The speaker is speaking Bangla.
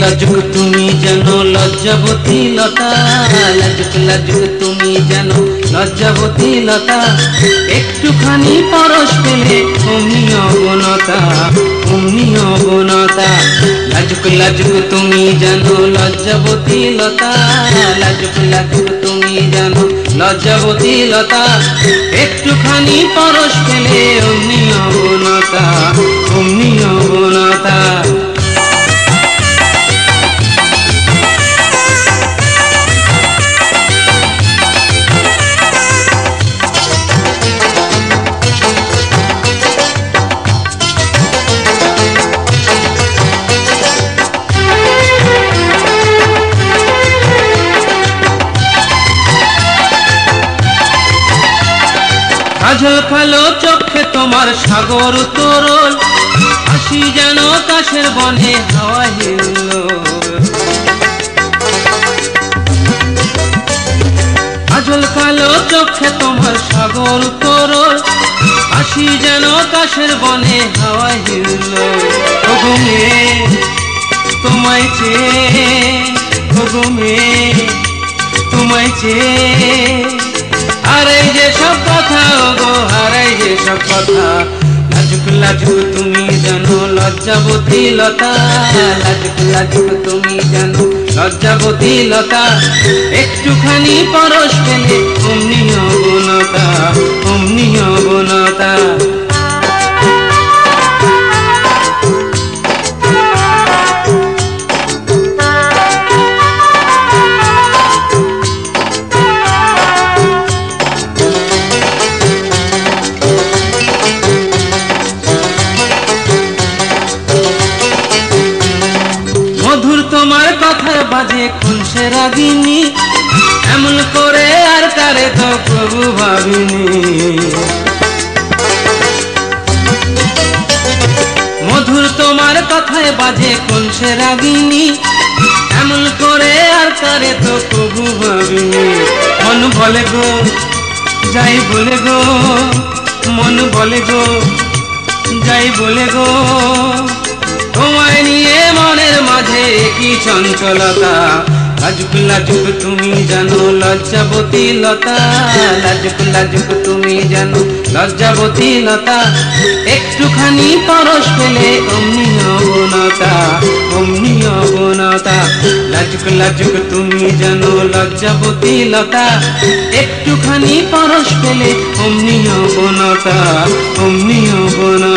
লাজুক তুমি জানো লজ্জাবতী লতা, লাজুক লাজুক তুমি জানো লজ্জাবতী লতা, একটুখানি পরশ পেলে অমনি অবনতা, অমনি অবনতা। লাজুক লাজুক তুমি জানো লজ্জাবতী লতা, লাজুক লাজুক তুমি জানো লজ্জাবতী লতা, একটুখানি পরশ পেলে অমনি অবনতা, অমনি অবনতা। কাজল কালো চোখে তোমার সাগর তরল, হাসি যেন কাশের বনে হাওয়া হিল্লোল। কাজল কালো চোখে তোমার সাগর তরল, হাসি যেন কাশের বনে হাওয়া হিল্লোল। ওগো মেয়ে তোমায় চেয়ে, ওগো মেয়ে তোমায় চেয়ে, হারাই যে সব কথা, ওগো হারাই যে সব কথা। লাজুক লাজুক তুমি জানো লজ্জাবতী লতা, লাজুক লাজুক তুমি জানো লজ্জাবতী লতা, একটুখানি পরশ পেলে অমনি অবনতা, অমনি অবনতা। মধুর তোমার কথার বাজে খুনসে রাগিনী, এমন করে আর কারে তো প্রভু ভাবিনি। মধুর তোমার কথায় বাজে খুনসে রাগিনী, এমন করে আর কারে তো প্রভু ভাবিনি। মন বলে গো যাই বলে গো, মন বলে গো যাই বলে গো, তোমায় নিয়ে মনের মাঝে কি চঞ্চলতা। লাজুক লাজুক তুমি জানো লজ্জাবতী লতা, লাজুক লাজুক তুমি জানো লজ্জাবতী লতা, একটুখানি পরশ পেলে অমনি অবনতা, অমনি অবনতা। লাজুক লাজুক তুমি জানো লজ্জাবতী লতা, একটুখানি পরশ পেলে অমনি অবনতা, অমনি অবনতা।